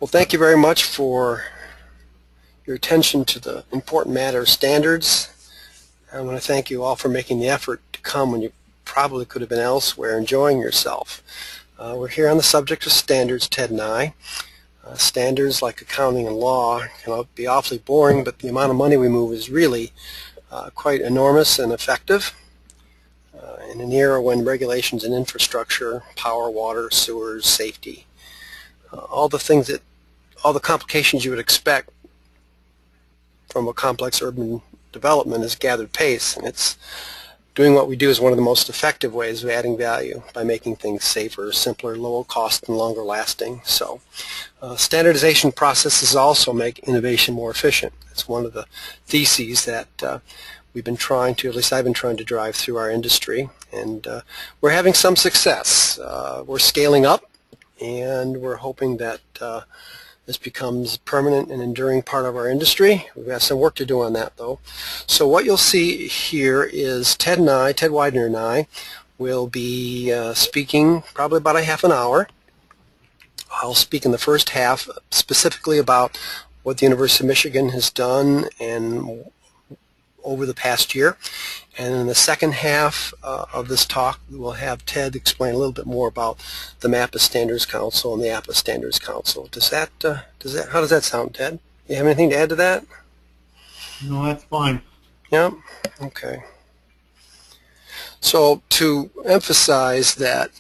Well, thank you very much for your attention to the important matter of standards. I want to thank you all for making the effort to come when you probably could have been elsewhere enjoying yourself. We're here on the subject of standards, Ted and I. Standards like accounting and law can be awfully boring, but the amount of money we move is really quite enormous and effective. In an era when regulations in infrastructure, power, water, sewers, safety, all the complications you would expect from a complex urban development has gathered pace, and it's doing what we do is one of the most effective ways of adding value by making things safer, simpler, lower cost, and longer lasting. So standardization processes also make innovation more efficient. It's one of the theses that we've been trying to, at least I've been trying to drive through our industry, and we're having some success. We're scaling up, and we're hoping that this becomes a permanent and enduring part of our industry. We've got some work to do on that, though. So what you'll see here is Ted Weidner and I, will be speaking probably about a half an hour. I'll speak in the first half specifically about what the University of Michigan has done and over the past year. And in the second half of this talk, we'll have Ted explain a little bit more about the MAPPA Standards Council and the APA Standards Council. How does that sound, Ted? You have anything to add to that? No, that's fine. Yeah? Okay. So to emphasize that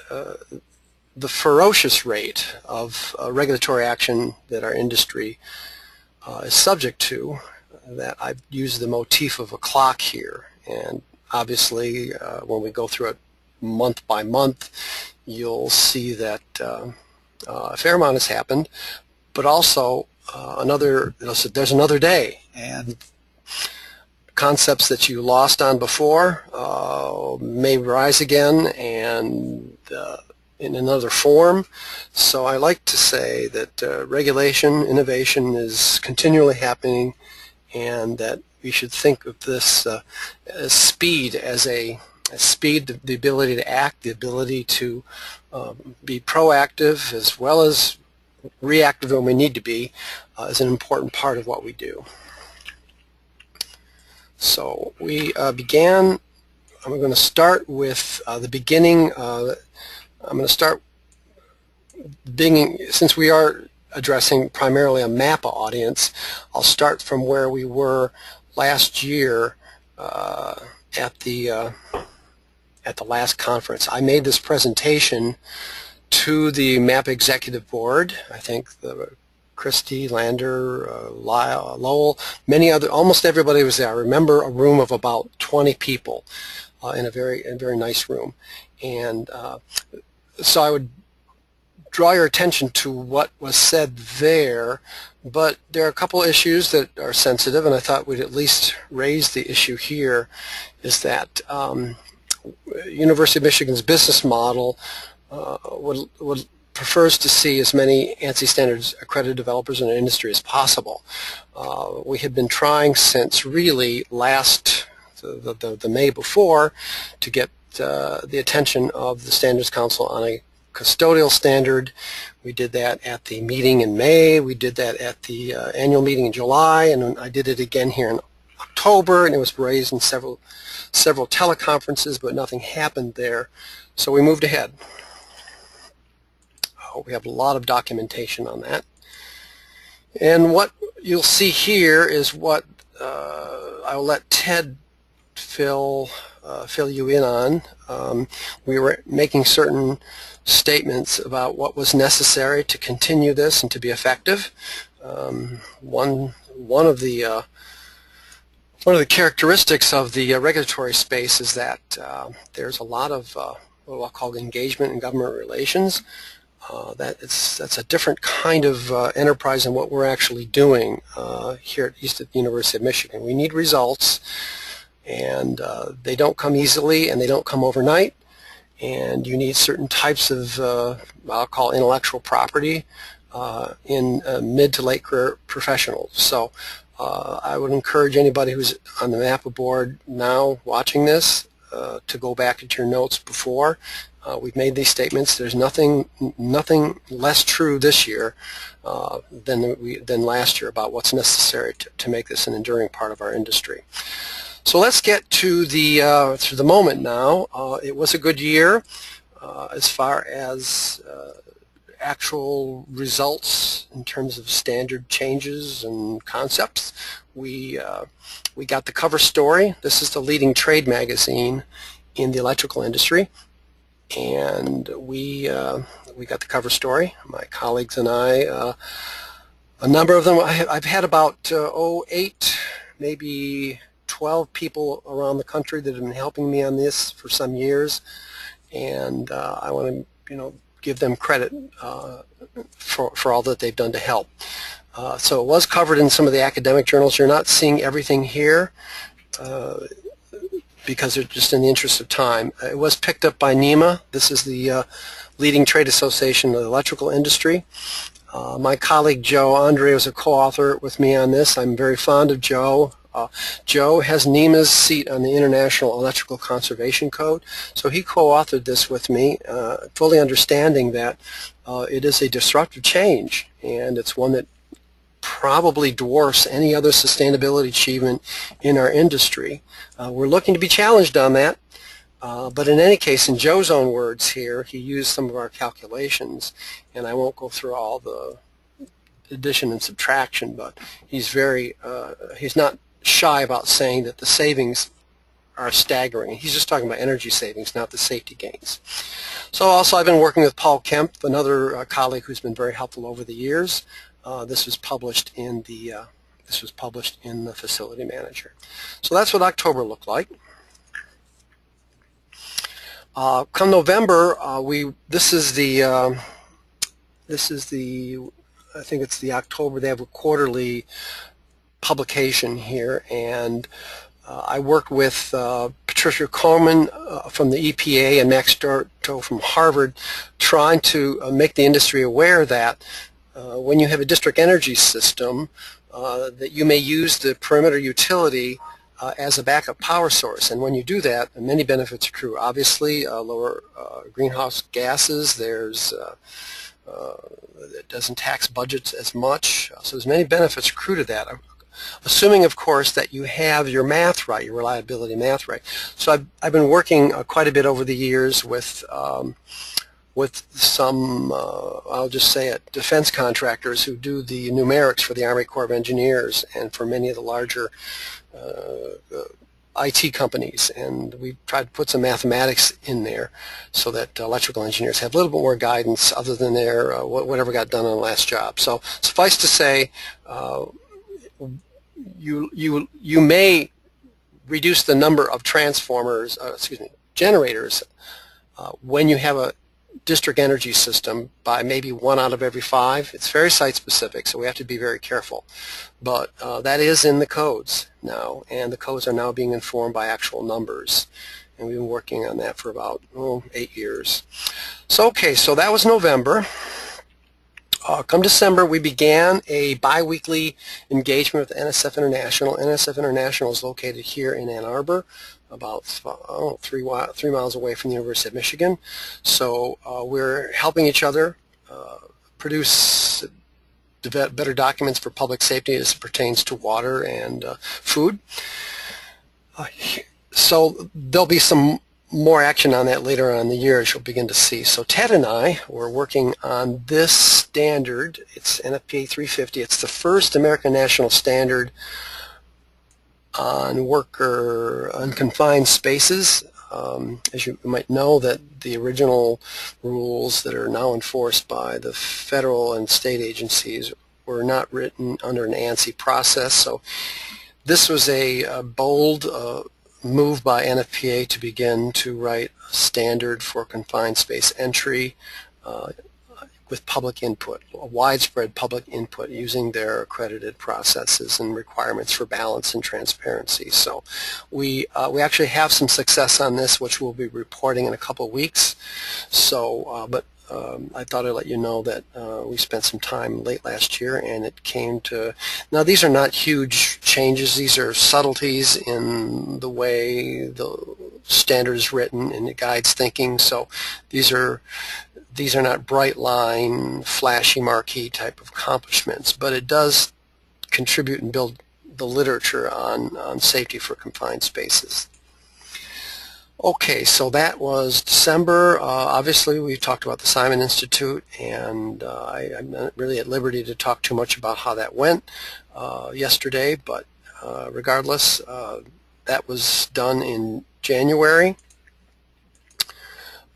the ferocious rate of regulatory action that our industry is subject to, that I've used the motif of a clock here, and obviously when we go through it month by month, you'll see that a fair amount has happened, but also there's another day, and concepts that you lost on before may rise again and in another form. So I like to say that regulation, innovation is continually happening, and that we should think of this as speed, the ability to act, the ability to be proactive as well as reactive when we need to be, is an important part of what we do. So we began. I'm going to start with the beginning. I'm going to start beginning, since we are addressing primarily a MAPPA audience. I'll start from where we were last year at the last conference. I made this presentation to the MAPPA Executive Board. I think Christy, Lander, Lowell, almost everybody was there. I remember a room of about 20 people in a very nice room, and so I would draw your attention to what was said there, but there are a couple issues that are sensitive, and I thought we'd at least raise the issue here, is that University of Michigan's business model prefers to see as many ANSI standards accredited developers in the industry as possible. We had been trying since really the May before to get the attention of the Standards Council on a custodial standard. We did that at the meeting in May, we did that at the annual meeting in July, and I did it again here in October, and it was raised in several teleconferences, but nothing happened there. So we moved ahead. We have a lot of documentation on that. And what you'll see here is what I'll let Ted fill you in on. We were making certain statements about what was necessary to continue this and to be effective. One of the characteristics of the regulatory space is that there's a lot of what I'll call engagement in government relations. That's a different kind of enterprise than what we're actually doing here at the University of Michigan. We need results, and they don't come easily, and they don't come overnight, and you need certain types of I'll call intellectual property in mid to late career professionals. So I would encourage anybody who's on the MAPPA board now watching this to go back into your notes before We've made these statements. There's nothing less true this year than last year about what's necessary to make this an enduring part of our industry. So let's get to the moment now. It was a good year as far as actual results in terms of standard changes and concepts. We got the cover story. This is the leading trade magazine in the electrical industry, and we got the cover story. My colleagues and I, a number of them. I've had about 8, maybe 12 people around the country that have been helping me on this for some years, and I want to give them credit for all that they've done to help. So it was covered in some of the academic journals. You're not seeing everything here because they're just in the interest of time. It was picked up by NEMA. This is the leading trade association of the electrical industry. My colleague Joe Andre was a co-author with me on this. I'm very fond of Joe. Joe has NEMA's seat on the International Electrical Conservation Code, so he co-authored this with me, fully understanding that it is a disruptive change, and it's one that probably dwarfs any other sustainability achievement in our industry. We're looking to be challenged on that, but in any case, in Joe's own words here, he used some of our calculations, and I won't go through all the addition and subtraction, but he's not shy about saying that the savings are staggering. He's just talking about energy savings, not the safety gains. So also I've been working with Paul Kemp, another colleague who's been very helpful over the years. This was published in the Facility Manager. So that's what October looked like. Come November, this is the I think it's the October. They have a quarterly publication here, and I worked with Patricia Coleman from the EPA and Max Dorto from Harvard, trying to make the industry aware that when you have a district energy system, that you may use the perimeter utility as a backup power source, and when you do that, many benefits accrue. Obviously, lower greenhouse gases. There's it doesn't tax budgets as much, so there's many benefits accrue to that. Assuming, of course, that you have your math right, your reliability math right. So I've been working quite a bit over the years with some, I'll just say it, defense contractors who do the numerics for the Army Corps of Engineers and for many of the larger IT companies, and we tried to put some mathematics in there so that electrical engineers have a little bit more guidance other than their whatever got done on the last job. So suffice to say, you may reduce the number of transformers, generators, when you have a district energy system by maybe 1 out of every 5. It's very site specific, so we have to be very careful. But that is in the codes now, and the codes are now being informed by actual numbers. And we've been working on that for about 8 years. So okay, so that was November. Come December, we began a bi-weekly engagement with NSF International. NSF International is located here in Ann Arbor, about 3 miles away from the University of Michigan. So we're helping each other produce better documents for public safety as it pertains to water and food. So there'll be some more action on that later on in the year, as you'll begin to see. So Ted and I were working on this standard. It's NFPA 350. It's the first American national standard on confined spaces. As you might know, that the original rules that are now enforced by the federal and state agencies were not written under an ANSI process. So this was a bold move by NFPA to begin to write a standard for confined space entry with public input, a widespread public input using their accredited processes and requirements for balance and transparency. So we actually have some success on this, which we'll be reporting in a couple of weeks. So, I thought I'd let you know that we spent some time late last year, and it came to, now these are not huge changes, these are subtleties in the way the standard is written and it guides thinking. So these are not bright line, flashy marquee type of accomplishments, but it does contribute and build the literature on safety for confined spaces. Okay, so that was December. Obviously, we talked about the Simon Institute, and I'm not really at liberty to talk too much about how that went yesterday, but regardless, that was done in January.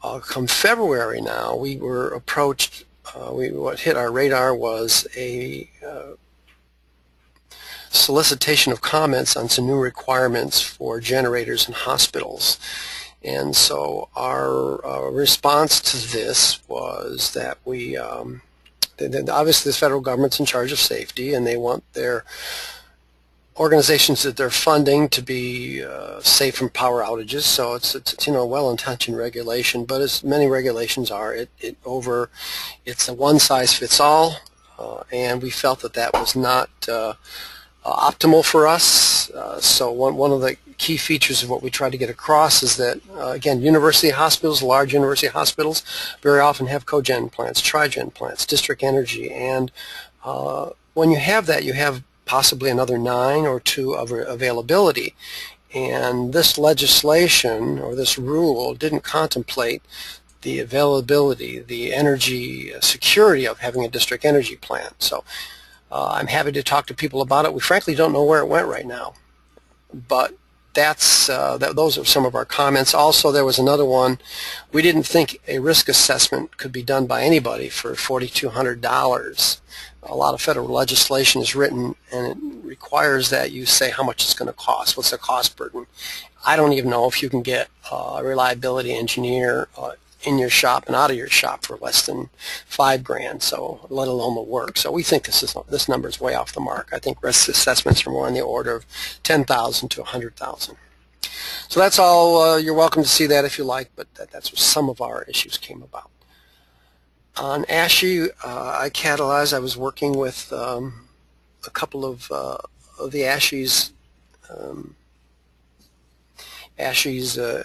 Come February now, we were approached, what hit our radar was a solicitation of comments on some new requirements for generators in hospitals. And so our response to this was that we, obviously the federal government's in charge of safety, and they want their organizations that they're funding to be safe from power outages. So it's well-intentioned regulation, but as many regulations are, it's a one-size-fits-all, and we felt that was not optimal for us. So one of the key features of what we try to get across is that, again, university hospitals, large university hospitals, very often have cogen plants, trigen plants, district energy, and when you have that, you have possibly another 9 or 2 of availability. And this legislation or this rule didn't contemplate the availability, the energy security of having a district energy plant. So I'm happy to talk to people about it. We frankly don't know where it went right now, but those are some of our comments. Also, there was another one. We didn't think a risk assessment could be done by anybody for $4,200. A lot of federal legislation is written, and it requires that you say how much it's going to cost. What's the cost burden? I don't even know if you can get a reliability engineer in your shop and out of your shop for less than $5,000, so let alone the work. So we think this number is way off the mark. I think risk assessments are more in the order of $10,000 to $100,000. So that's all. You're welcome to see that if you like, but that's where some of our issues came about. On ASHE, I catalyzed. I was working with a couple of the ASHE's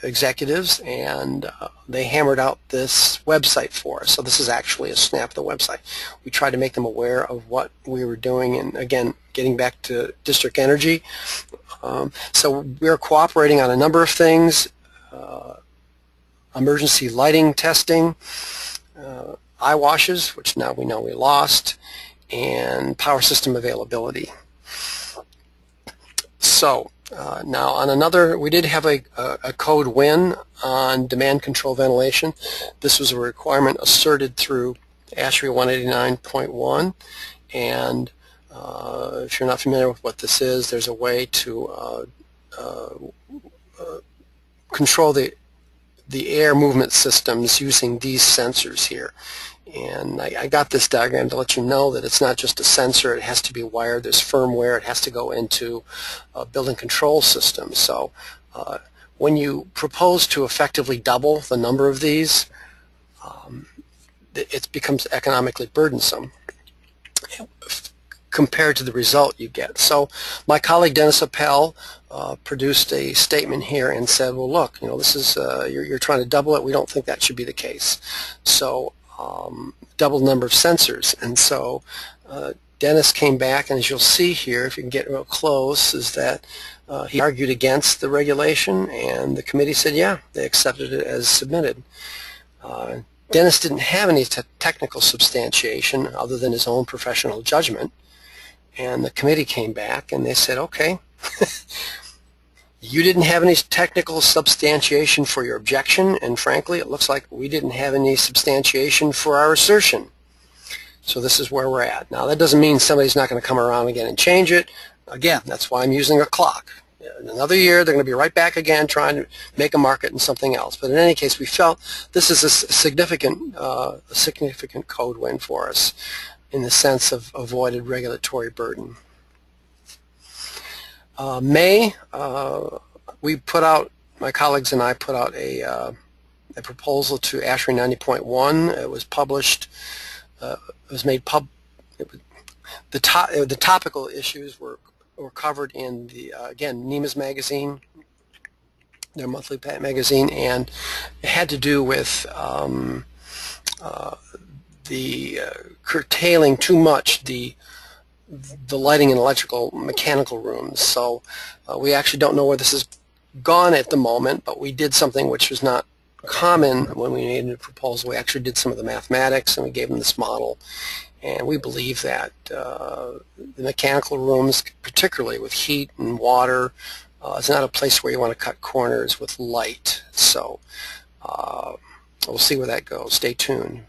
executives, and they hammered out this website for us. So this is actually a snap of the website. We tried to make them aware of what we were doing, and again, getting back to district energy. So we're cooperating on a number of things: emergency lighting testing, eye washes, which now we know we lost, and power system availability. So now on another, we did have a code win on demand control ventilation. This was a requirement asserted through ASHRAE 189.1, and if you're not familiar with what this is, there's a way to control the air movement systems using these sensors here. And I got this diagram to let you know that it's not just a sensor. It has to be wired. There's firmware. It has to go into a building control system. So when you propose to effectively double the number of these, it becomes economically burdensome compared to the result you get. So my colleague Dennis Appel produced a statement here and said, well, look, this is you're trying to double it. We don't think that should be the case. So double the number of sensors. And so Dennis came back, and as you'll see here, if you can get real close, is that he argued against the regulation, and the committee said, yeah, they accepted it as submitted. Dennis didn't have any technical substantiation other than his own professional judgment, and the committee came back and they said, okay, you didn't have any technical substantiation for your objection, and frankly, it looks like we didn't have any substantiation for our assertion. So this is where we're at. Now, that doesn't mean somebody's not going to come around again and change it. Again, that's why I'm using a clock. In another year, they're going to be right back again trying to make a market in something else. But in any case, we felt this is a significant code win for us in the sense of avoided regulatory burden. May, we put out, my colleagues and I put out a proposal to ASHRAE 90.1. It was published, it was made the topical issues were covered in the, again, NEMA's magazine. their monthly magazine, and it had to do with the curtailing too much the lighting in electrical mechanical rooms. So we actually don't know where this is gone at the moment, but we did something which was not common when we made a proposal. We actually did some of the mathematics, and we gave them this model, and we believe that the mechanical rooms, particularly with heat and water, is not a place where you want to cut corners with light. So we'll see where that goes. Stay tuned.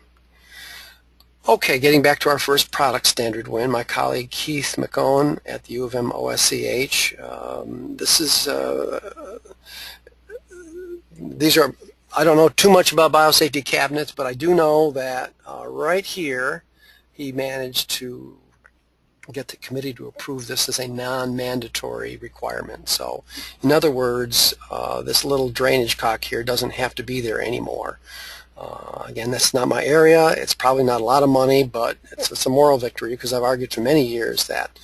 Okay, getting back to our first product standard win, my colleague Keith McOwen at the U of M OSCH. These are, I don't know too much about biosafety cabinets, but I do know that right here he managed to get the committee to approve this as a non-mandatory requirement. So in other words, this little drainage cock here doesn't have to be there anymore. Again, that's not my area. It's probably not a lot of money, but it's a moral victory, because I've argued for many years that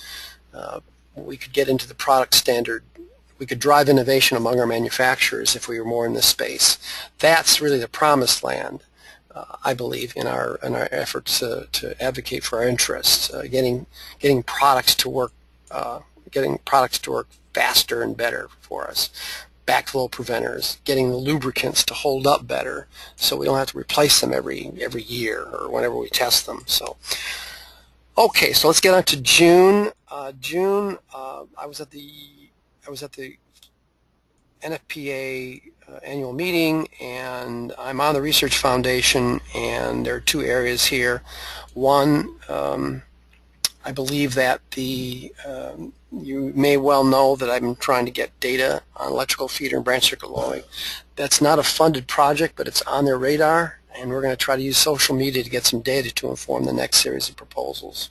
we could get into the product standard. We could drive innovation among our manufacturers if we were more in this space. That's really the promised land, I believe, in our efforts to advocate for our interests. Getting products to work, faster and better for us. Backflow preventers, getting the lubricants to hold up better, so we don't have to replace them every year or whenever we test them. So, okay, so let's get on to June. I was at the NFPA annual meeting, and I'm on the Research Foundation, and there are two areas here. One, I believe that you may well know that I've been trying to get data on electrical feeder and branch circuit loading. That's not a funded project, but it's on their radar, and we're going to try to use social media to get some data to inform the next series of proposals.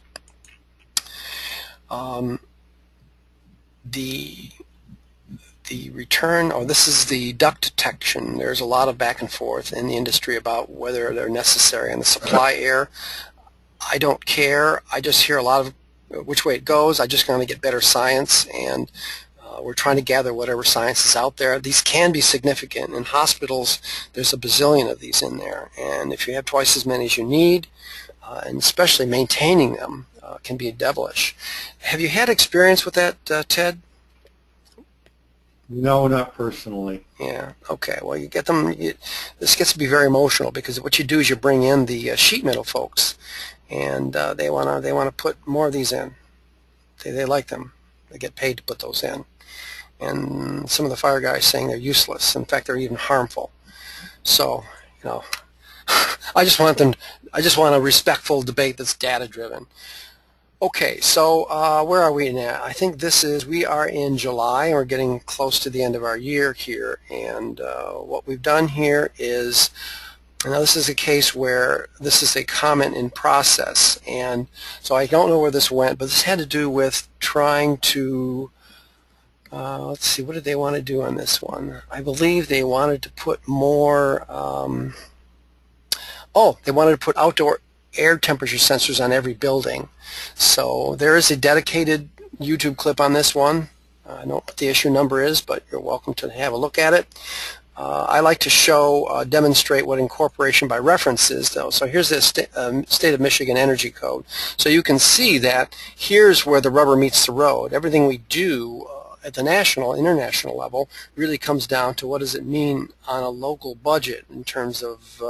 The return, this is the duct detection. There's a lot of back and forth in the industry about whether they're necessary on the supply air. I don't care. I just hear a lot of which way it goes. I just want to get better science, and we're trying to gather whatever science is out there. These can be significant. In hospitals, there's a bazillion of these in there, and if you have twice as many as you need, and especially maintaining them, can be devilish. Have you had experience with that, Ted? No, not personally. Yeah. Okay. Well, you get them. This gets to be very emotional, because what you do is you bring in the sheet metal folks, and they wanna put more of these in. They like them. They get paid to put those in. And some of the fire guys saying they're useless. In fact, they're even harmful. So, I just want a respectful debate that's data driven. Okay, so where are we now? I think we are in July, and we're getting close to the end of our year here, and what we've done here is, now this is a case where this is a comment in process, and so I don't know where this went, but this had to do with trying to, let's see, what did they want to do on this one? I believe they wanted to put more, they wanted to put outdoor air temperature sensors on every building. So there is a dedicated YouTube clip on this one. I don't know what the issue number is, but you're welcome to have a look at it. I like to demonstrate what incorporation by reference is, though. So here's the State of Michigan Energy Code. So you can see that here's where the rubber meets the road. Everything we do at the national, international level really comes down to what does it mean on a local budget in terms of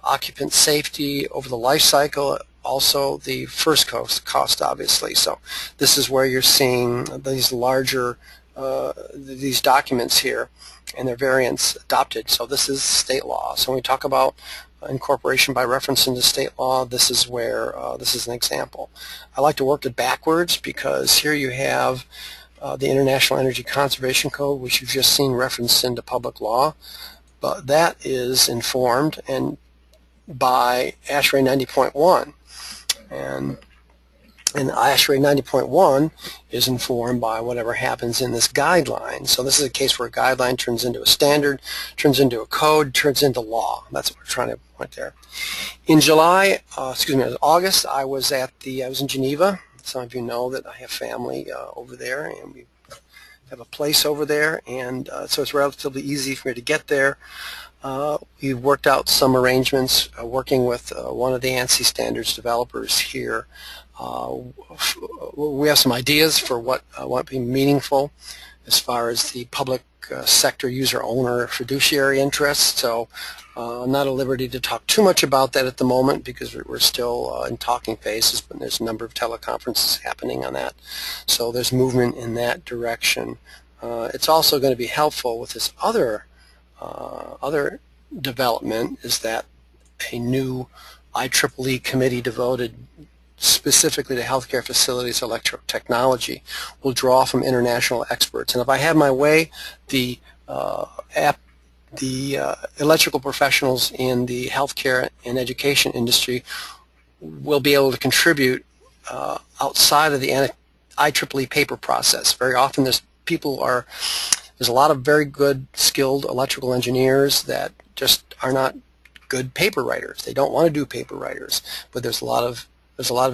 occupant safety over the life cycle, also the first cost obviously. So this is where you're seeing these larger these documents here and their variants adopted. So this is state law. So when we talk about incorporation by reference into state law, this is where this is an example. I like to work it backwards, because here you have the International Energy Conservation Code, which you've just seen referenced into public law. But that is informed by ASHRAE 90.1, and ASHRAE 90.1 is informed by whatever happens in this guideline. So this is a case where a guideline turns into a standard, turns into a code, turns into law. That's what we're trying to point there. In August, I was in Geneva. Some of you know that I have family over there, and we've have a place over there, and so it's relatively easy for me to get there. We've worked out some arrangements working with one of the ANSI standards developers here. We have some ideas for what would be meaningful as far as the public sector user owner fiduciary interest. So I'm not at liberty to talk too much about that at the moment because we're still in talking phases, but there's a number of teleconferences happening on that. So there's movement in that direction. It's also going to be helpful with this other development is that a new IEEE committee devoted specifically to healthcare facilities electrotechnology will draw from international experts. And if I have my way, the electrical professionals in the healthcare and education industry will be able to contribute outside of the IEEE paper process. Very often there's a lot of very good skilled electrical engineers that just are not good paper writers. They don't want to do paper writers, but there's a lot of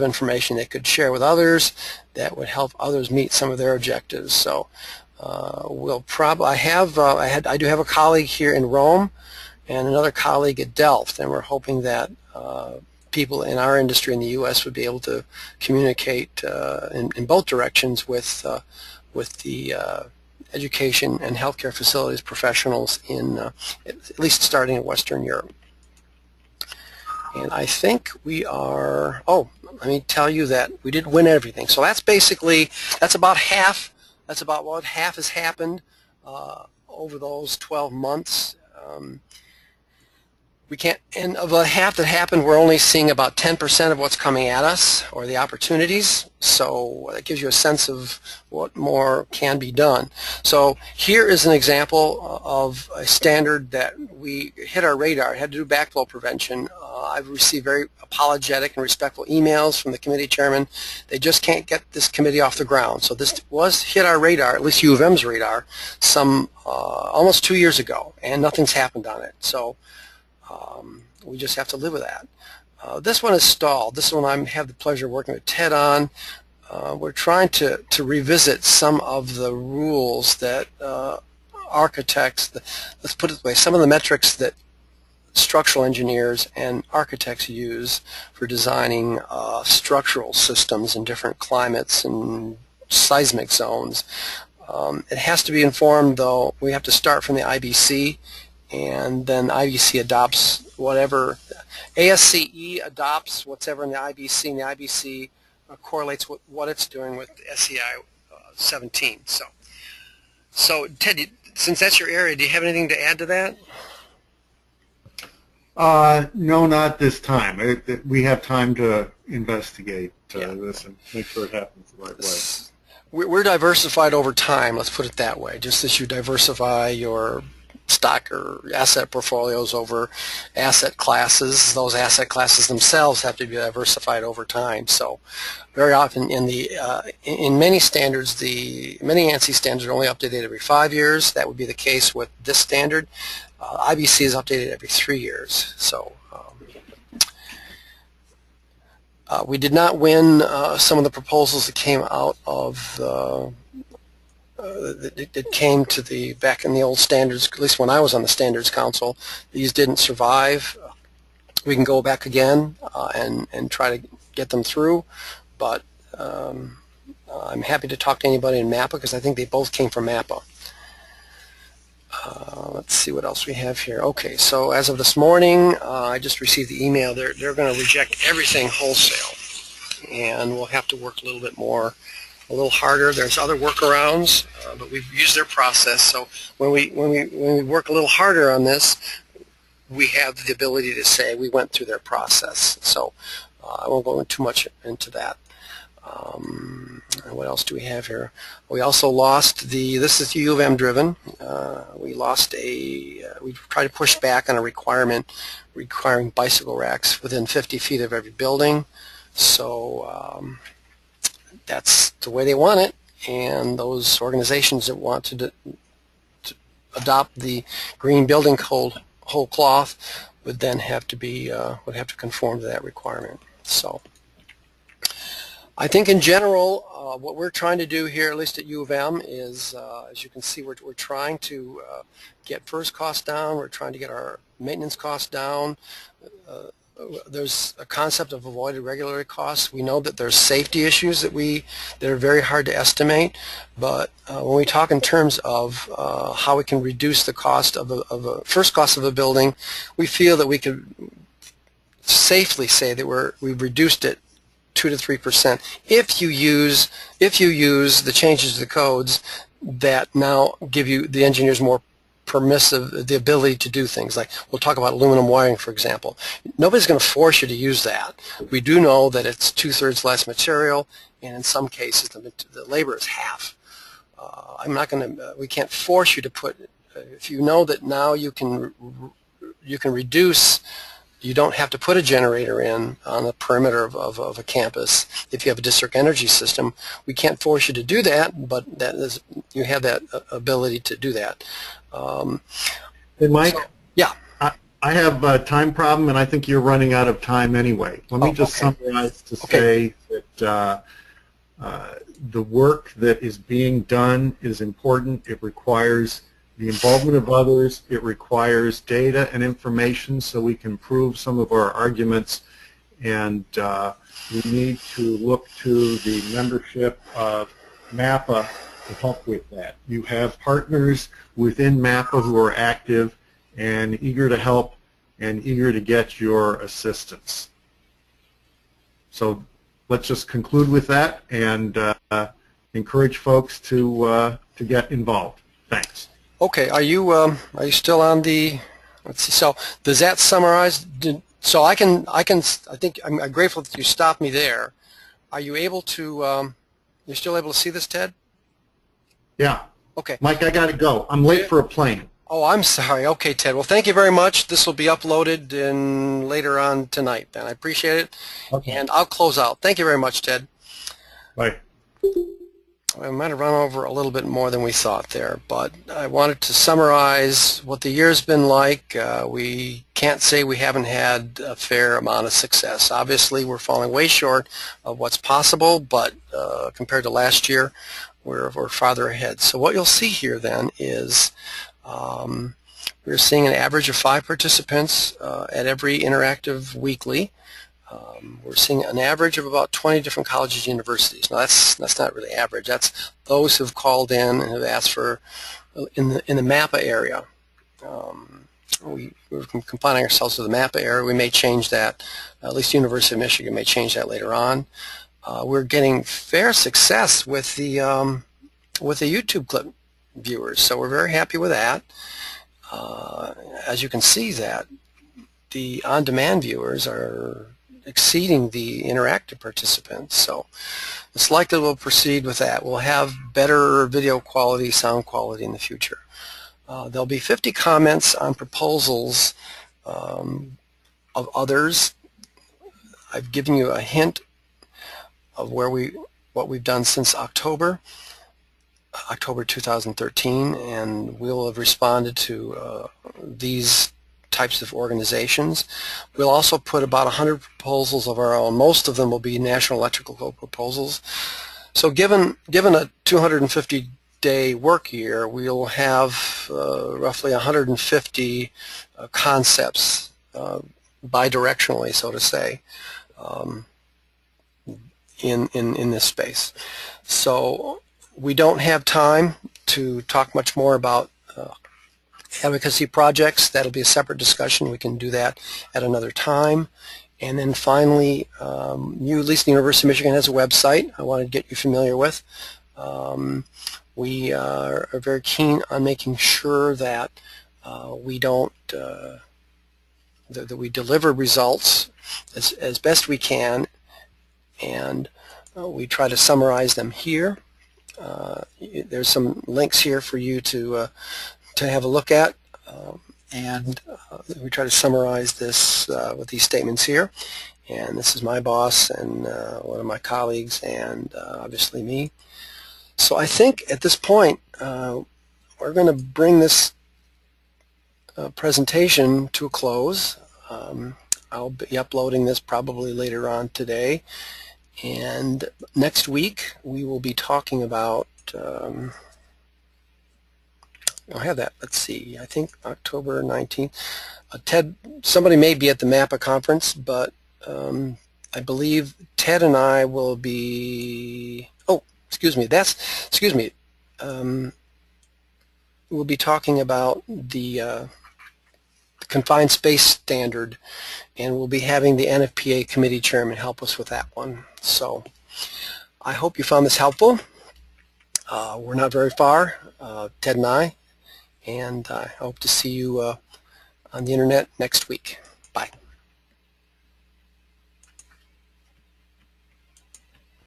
information they could share with others that would help others meet some of their objectives. So we'll probably I do have a colleague here in Rome and another colleague at Delft, and we're hoping that people in our industry in the U.S. would be able to communicate in both directions with the education and healthcare facilities professionals in at least starting in Western Europe. And I think we are, let me tell you that we did win everything. So that's about half. That's about what half has happened over those 12 months. And of the half that happened, we're only seeing about 10% of what's coming at us, or the opportunities. So that gives you a sense of what more can be done. So here is an example of a standard that we hit our radar. It had to do backflow prevention. I've received very apologetic and respectful emails from the committee chairman. They just can't get this committee off the ground. So this was hit our radar, at least U of M's radar, some almost 2 years ago, and nothing's happened on it. So we just have to live with that. This one is stalled. This one I have the pleasure of working with Ted on. We're trying to revisit some of the rules that architects, let's put it this way, some of the metrics that structural engineers and architects use for designing structural systems in different climates and seismic zones. It has to be informed, though. We have to start from the IBC, and then IBC adopts whatever, ASCE adopts whatever in the IBC, and the IBC correlates with what it's doing with SEI 17. So Ted, since that's your area, do you have anything to add to that? No, not this time. We have time to investigate this and make sure it happens the right way. We're diversified over time, let's put it that way, just as you diversify your stock or asset portfolios over asset classes. Those asset classes themselves have to be diversified over time. So very often in many standards, many ANSI standards are only updated every 5 years. That would be the case with this standard. IBC is updated every 3 years. So we did not win some of the proposals that came out of that came to back in the old standards, at least when I was on the Standards Council. These didn't survive. We can go back again and try to get them through, but I'm happy to talk to anybody in MAPPA because I think they both came from MAPPA. Let's see what else we have here. Okay, so as of this morning, I just received the email. They're going to reject everything wholesale, and we'll have to work a little bit more, a little harder. There's other workarounds, but we've used their process. So when we work a little harder on this, we have the ability to say we went through their process. So I won't go too much into that. What else do we have here? We also lost this is U of M driven. We tried to push back on a requirement requiring bicycle racks within 50 feet of every building. So that's the way they want it, and those organizations that want to adopt the green building code whole cloth would then have to conform to that requirement. So I think in general what we're trying to do here, at least at U of M, is, as you can see, we're trying to get first costs down. We're trying to get our maintenance costs down. There's a concept of avoided regulatory costs. We know that there's safety issues that are very hard to estimate, but when we talk in terms of how we can reduce the cost of a first cost of a building, we feel that we could safely say that we've reduced it 2 to 3% if you use the changes to the codes that now give you, the engineers, more permissive, the ability to do things. Like, we'll talk about aluminum wiring, for example. Nobody's going to force you to use that. We do know that it's 2/3 less material, and in some cases the labor is half. We can't force you to put, if you know that now you can reduce. You don't have to put a generator in on the perimeter of a campus if you have a district energy system. We can't force you to do that, but you have that ability to do that. Hey, Mike? So, yeah. I have a time problem, and I think you're running out of time anyway. Let me just summarize to say that the work that is being done is important. It requires the involvement of others. It requires data and information so we can prove some of our arguments, and we need to look to the membership of MAPPA to help with that. You have partners within MAPPA who are active and eager to help and eager to get your assistance. So let's just conclude with that and encourage folks to get involved. Thanks. Okay, are you still on the, let's see, so does that summarize, so I think I'm grateful that you stopped me there. Are you able to, you're still able to see this, Ted? Yeah. Okay. Mike, I got to go. I'm late for a plane. Oh, I'm sorry. Okay, Ted. Well, thank you very much. This will be uploaded later on tonight, then. I appreciate it. Okay. And I'll close out. Thank you very much, Ted. Bye. I might have run over a little bit more than we thought there, but I wanted to summarize what the year's been like. We can't say we haven't had a fair amount of success. Obviously, we're falling way short of what's possible, but compared to last year, we're farther ahead. So what you'll see here then is we're seeing an average of 5 participants at every interactive weekly. We're seeing an average of about 20 different colleges and universities. Now that's not really average. That's those who've called in and have asked for in the MAPPA area. We're confining ourselves to the MAPPA area. We may change that. At least the University of Michigan may change that later on. We're getting fair success with the YouTube clip viewers, so we're very happy with that. As you can see, that the on-demand viewers are exceeding the interactive participants, so it's likely we'll proceed with that. We'll have better video quality, sound quality in the future. There'll be 50 comments on proposals of others. I've given you a hint of what we've done since October 2013, and we'll have responded to these types of organizations. We'll also put about 100 proposals of our own. Most of them will be National Electrical Code proposals. So given a 250-day work year, we'll have roughly 150 concepts bidirectionally, so to say, in this space. So we don't have time to talk much more about advocacy projects. That'll be a separate discussion. We can do that at another time. And then finally, at least the University of Michigan has a website I want to get you familiar with. We are very keen on making sure that we don't that we deliver results as best we can, and we try to summarize them here. There's some links here for you to have a look at, and we try to summarize this with these statements here. And this is my boss and one of my colleagues, and obviously me. So I think at this point we're going to bring this presentation to a close. I'll be uploading this probably later on today, And next week we will be talking about, I have that, let's see, I think October 19th. Ted, somebody may be at the MAPPA conference, but I believe Ted and I will be, oh, excuse me, we'll be talking about the confined space standard, and we'll be having the NFPA committee chairman help us with that one. So I hope you found this helpful. We're not very far, Ted and I, and I hope to see you on the internet next week. Bye.